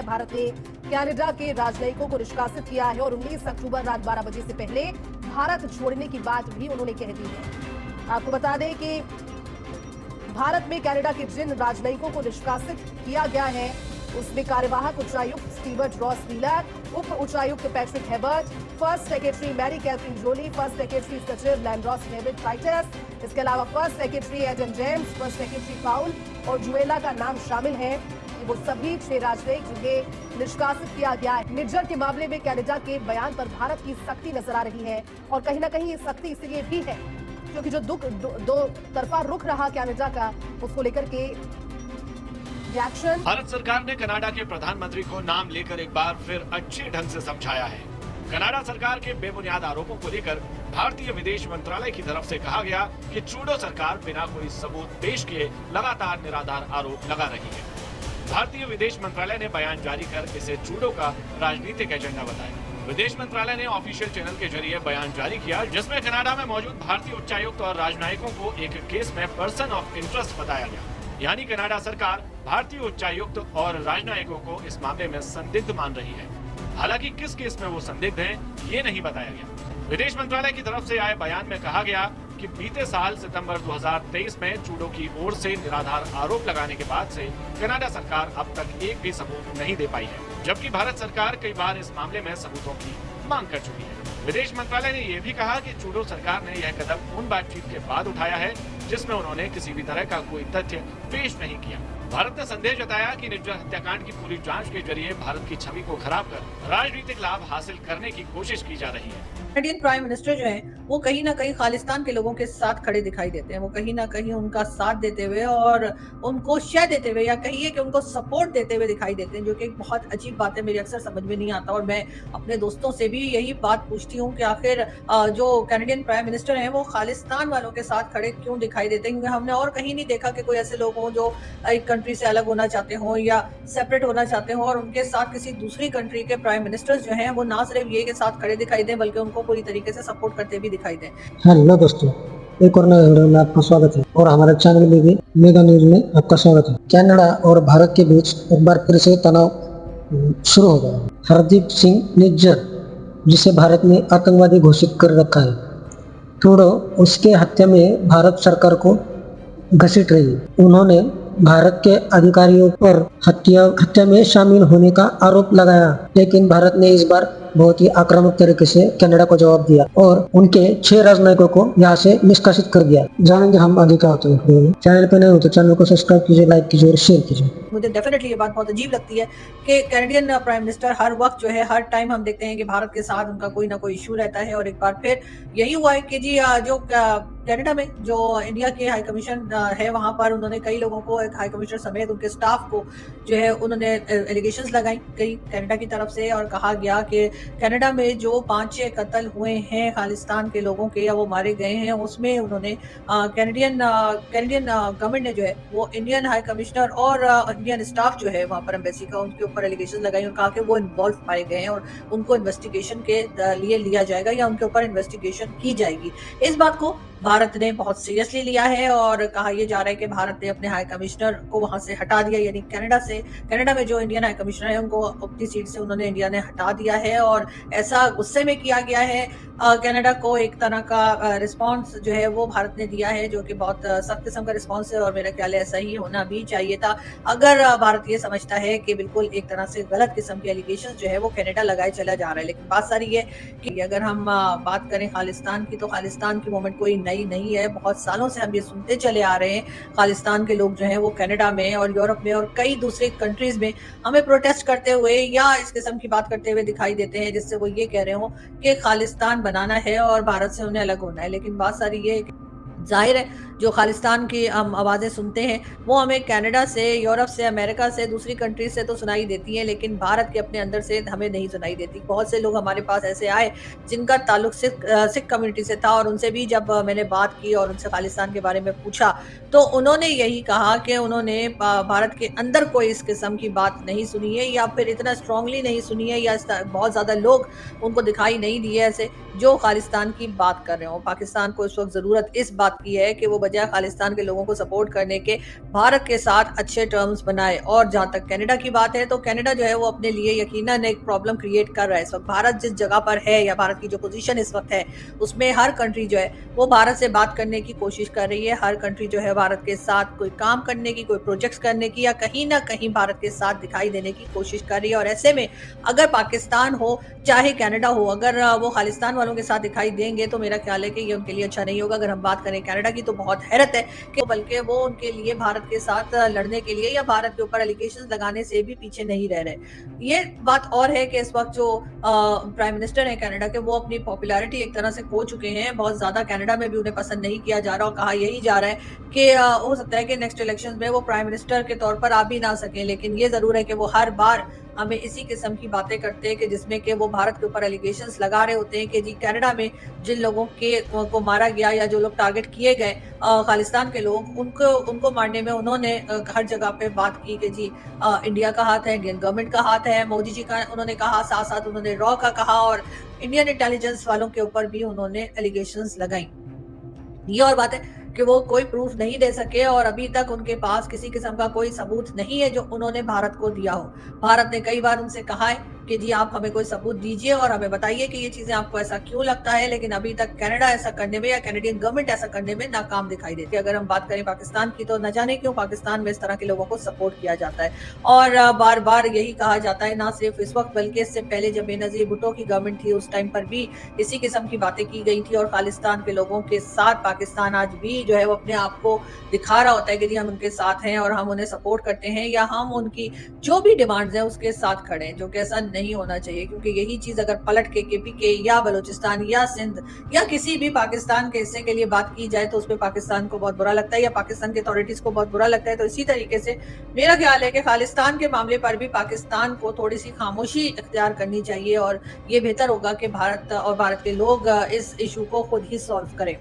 भारत ने कनाडा के राजनयिकों को निष्कासित किया है और 19 अक्टूबर रात 12 बजे से पहले भारत छोड़ने की बात भी उन्होंने कह दी है। आपको बता दें कि भारत में कनाडा के जिन राजनयिकों को निष्कासित किया गया है उसमें कार्यवाहक उच्चायुक्त स्टीवर्ट रॉस व्हीलर, उप उच्चायुक्त Patrick Hebert, first secretary Mary Catherine Joly, first secretary सचिव लैंड्रॉस डेविड टाइटस, इसके अलावा first secretary Adam James, first secretary Paul और जुएला का नाम शामिल है। वो सभी 6 राजनयिक जिन्हें निष्कासित किया गया है। निज्जर के मामले में कनाडा के बयान पर भारत की सख्ती नजर आ रही है और कहीं ना कहीं ये सख्ती इसलिए भी है क्योंकि जो दो तरफा रुख रहा कनाडा का, उसको लेकर के रिएक्शन। भारत सरकार ने कनाडा के प्रधानमंत्री को नाम लेकर एक बार फिर अच्छे ढंग से समझाया है। कनाडा सरकार के बेबुनियाद आरोपों को लेकर भारतीय विदेश मंत्रालय की तरफ से कहा गया कि ट्रूडो सरकार बिना कोई सबूत पेश किए लगातार निराधार आरोप लगा रही है। भारतीय विदेश मंत्रालय ने बयान जारी कर इसे ट्रूडो का राजनीतिक एजेंडा बताया। विदेश मंत्रालय ने ऑफिशियल चैनल के जरिए बयान जारी किया जिसमें कनाडा में मौजूद भारतीय उच्चायुक्त और राजनयिकों को एक केस में पर्सन ऑफ इंटरेस्ट बताया गया, यानी कनाडा सरकार भारतीय उच्चायुक्त और राजनयिकों को इस मामले में संदिग्ध मान रही है। हालांकि किस केस में वो संदिग्ध हैं ये नहीं बताया गया। विदेश मंत्रालय की तरफ से आए बयान में कहा गया कि बीते साल सितंबर 2023 में ट्रूडो की ओर से निराधार आरोप लगाने के बाद से कनाडा सरकार अब तक एक भी सबूत नहीं दे पाई है, जबकि भारत सरकार कई बार इस मामले में सबूतों की मांग कर चुकी है। विदेश मंत्रालय ने यह भी कहा कि ट्रूडो सरकार ने यह कदम उन बातचीत के बाद उठाया है जिसमें उन्होंने किसी भी तरह का कोई तथ्य पेश नहीं किया। भारत ने संदेह जताया कि निज्जर हत्याकांड की पूरी जांच के जरिए भारत की छवि को खराब कर राजनीतिक लाभ हासिल करने की कोशिश की जा रही है। कैनेडियन प्राइम मिनिस्टर जो हैं वो कहीं ना कहीं खालिस्तान के लोगों के साथ खड़े दिखाई देते हैं। वो कहीं ना कहीं उनका साथ देते हुए और उनको शय देते हुए या कहिए कि उनको सपोर्ट देते हुए दिखाई देते हैं, जो कि एक बहुत अजीब बात है, मेरी अक्सर समझ में नहीं आता। और मैं अपने दोस्तों से भी यही बात पूछती हूँ कि आखिर जो कैनेडियन प्राइम मिनिस्टर हैं वो खालिस्तान वालों के साथ खड़े क्यों दिखाई देते हैं, क्योंकि हमने और कहीं नहीं देखा कि कोई ऐसे लोग हों जो एक कंट्री से अलग होना चाहते हों या सेपरेट होना चाहते हों और उनके साथ किसी दूसरी कंट्री के प्राइम मिनिस्टर्स जो हैं वो ना सिर्फ ये के साथ खड़े दिखाई दें बल्कि उनको पूरी तरीके से सपोर्ट करते भी दिखाई दें। हेलो दोस्तों, एक और नए वीडियो में आपका स्वागत है और हमारे चैनल में भी मेगा न्यूज में आपका स्वागत है। कनाडा और भारत के बीच एक बार फिर से तनाव शुरू हो गया। हरदीप सिंह निज्जर, जिसे भारत ने आतंकवादी घोषित कर रखा है, ट्रूडो उसके हत्या में भारत सरकार को घसीट रही है। उन्होंने भारत के अधिकारियों पर हत्या में शामिल होने का आरोप लगाया, लेकिन भारत ने इस बार बहुत ही आक्रामक तरीके से कनाडा को जवाब दिया और उनके 6 राजनयिकों को यहाँ से निष्कासित कर दिया। जानेंगे हम आगे क्या होता है। चैनल पे नए हो तो चैनल को सब्सक्राइब कीजिए, लाइक कीजिए और शेयर कीजिए। मुझे डेफिनेटली ये बात बहुत अजीब लगती है कि कैनेडियन प्राइम मिनिस्टर हर वक्त जो है, हर टाइम हम देखते हैं कि भारत के साथ उनका कोई ना कोई इशू रहता है। और एक बार फिर यही हुआ है कि जी जो कनाडा में जो इंडिया के हाई कमीशन है वहां पर उन्होंने कई लोगों को, एक हाई कमिश्नर समेत उनके स्टाफ को जो है उन्होंने एलिगेशंस लगाई कई कनाडा की तरफ से और कहा गया कि कनाडा में जो 5-6 कत्ल हुए हैं खालिस्तान के लोगों के या वो मारे गए हैं, उसमें उन्होंने कैनेडियन गवर्नमेंट ने जो है वो इंडियन हाई कमिश्नर और इंडियन स्टाफ जो है वहां पर एम्बेसी का, उनके ऊपर एलिगेशन लगाई और कहा कि वो इन्वॉल्व पाए गए हैं और उनको इन्वेस्टिगेशन के लिए लिया जाएगा या उनके ऊपर इन्वेस्टिगेशन की जाएगी। इस बात को भारत ने बहुत सीरियसली लिया है और कहा यह जा रहा है कि भारत ने अपने हाई कमिश्नर को वहां से हटा दिया, यानी कनाडा में जो इंडियन हाई कमिश्नर है उनको अपनी सीट से उन्होंने इंडिया ने हटा दिया है। और ऐसा गुस्से में किया गया है। कनाडा को एक तरह का रिस्पांस जो है वो भारत ने दिया है, जो कि बहुत सख्त किस्म का रिस्पांस है और मेरा ख्याल है ऐसा ही होना भी चाहिए था। अगर भारत ये समझता है कि बिल्कुल एक तरह से गलत किस्म के एलिगेशन जो है वो कनाडा लगाए चला जा रहा है, लेकिन बात सारी है कि अगर हम बात करें खालिस्तान की, तो खालिस्तान की मूवमेंट कोई नई नहीं है। बहुत सालों से हम ये सुनते चले आ रहे हैं। खालिस्तान के लोग जो हैं वो कनाडा में और यूरोप में और कई दूसरे कंट्रीज में हमें प्रोटेस्ट करते हुए या इस किस्म की बात करते हुए दिखाई देते हैं, जिससे वो ये कह रहे हो कि खालिस्तान बनाना है और भारत से उन्हें अलग होना है। लेकिन बात सारी ये जाहिर है जो खालिस्तान की हम आवाज़ें सुनते हैं वो हमें कनाडा से, यूरोप से, अमेरिका से, दूसरी कंट्रीज से तो सुनाई देती हैं, लेकिन भारत के अपने अंदर से हमें नहीं सुनाई देती। बहुत से लोग हमारे पास ऐसे आए जिनका ताल्लुक सिख कम्युनिटी से था और उनसे भी जब मैंने बात की और उनसे खालिस्तान के बारे में पूछा तो उन्होंने यही कहा कि उन्होंने भारत के अंदर कोई इस किस्म की बात नहीं सुनी है या फिर इतना स्ट्रांगली नहीं सुनी है या बहुत ज़्यादा लोग उनको दिखाई नहीं दिए ऐसे जो खालिस्तान की बात कर रहे हो। पाकिस्तान को इस वक्त ज़रूरत इस बात की है कि वो बजाय खालिस्तान के लोगों को सपोर्ट करने के भारत के साथ अच्छे टर्म्स बनाए। और जहां तक कनाडा की बात है तो कनाडा जो है वो अपने लिए यकीनन एक प्रॉब्लम क्रिएट कर रहा है। इस वक्त भारत जिस जगह पर है या भारत की जो पोजीशन इस वक्त है उसमें हर कंट्री जो है वो भारत से बात करने की कोशिश कर रही है। हर कंट्री जो है भारत के साथ कोई काम करने की, कोई प्रोजेक्ट्स करने की या कहीं ना कहीं भारत के साथ दिखाई देने की कोशिश कर रही है। और ऐसे में अगर पाकिस्तान हो चाहे कनाडा हो, अगर वो खालिस्तान वालों के साथ दिखाई देंगे तो मेरा ख्याल है कि ये उनके लिए अच्छा नहीं होगा। अगर हम बात करें कनाडा की तो बहुत हैरत है कि बल्कि वो उनके लिए भारत के साथ लड़ने के लिए या भारत के ऊपर एलिगेशंस लगाने से भी पीछे नहीं रह रहे। ये बात और है कि इस वक्त जो प्राइम मिनिस्टर है कनाडा के वो अपनी पॉपुलैरिटी एक तरह से खो चुके हैं। बहुत ज्यादा कनाडा में भी उन्हें पसंद नहीं किया जा रहा और कहा यही जा रहा है कि हो सकता है कि नेक्स्ट इलेक्शन में वो प्राइम मिनिस्टर के तौर पर आ भी ना सके। लेकिन ये जरूर है कि वो हर बार हमें इसी किस्म की बातें करते हैं कि जिसमें कि वो भारत के ऊपर एलिगेशंस लगा रहे होते हैं कि जी कनाडा में जिन लोगों को मारा गया या जो लोग टारगेट किए गए खालिस्तान के लोग, उनको मारने में उन्होंने हर जगह पे बात की कि जी इंडिया का हाथ है, इंडियन गवर्नमेंट का हाथ है। मोदी जी का उन्होंने कहा, साथ साथ उन्होंने रॉ का कहा और इंडियन इंटेलिजेंस वालों के ऊपर भी उन्होंने एलिगेशंस लगाई। ये और बात है कि वो कोई प्रूफ नहीं दे सके और अभी तक उनके पास किसी किस्म का कोई सबूत नहीं है जो उन्होंने भारत को दिया हो। भारत ने कई बार उनसे कहा है कि जी आप हमें कोई सबूत दीजिए और हमें बताइए कि ये चीजें आपको ऐसा क्यों लगता है, लेकिन अभी तक कनाडा ऐसा करने में या कैनेडियन गवर्नमेंट ऐसा करने में नाकाम दिखाई देती है। अगर हम बात करें पाकिस्तान की तो न जाने क्यों पाकिस्तान में इस तरह के लोगों को सपोर्ट किया जाता है और बार बार यही कहा जाता है, ना सिर्फ इस वक्त बल्कि इससे पहले जब बेनजीर भुट्टो की गवर्नमेंट थी उस टाइम पर भी इसी किस्म की बातें की गई थी। और खालिस्तान के लोगों के साथ पाकिस्तान आज भी जो है वो अपने आप को दिखा रहा होता है कि जी हम उनके साथ हैं और हम उन्हें सपोर्ट करते हैं या हम उनकी जो भी डिमांड्स हैं उसके साथ खड़े हैं, जो कि ऐसा नहीं होना चाहिए। क्योंकि यही चीज अगर पलट के केपीके या बलूचिस्तान या सिंध या किसी भी पाकिस्तान के हिस्से के लिए बात की जाए तो उसमें पाकिस्तान को बहुत बुरा लगता है या पाकिस्तान की अथॉरिटीज को बहुत बुरा लगता है। तो इसी तरीके से मेरा ख्याल है कि खालिस्तान के मामले पर भी पाकिस्तान को थोड़ी सी खामोशी इख्तियार करनी चाहिए और ये बेहतर होगा कि भारत और भारत के लोग इस इशू को खुद ही सॉल्व करें।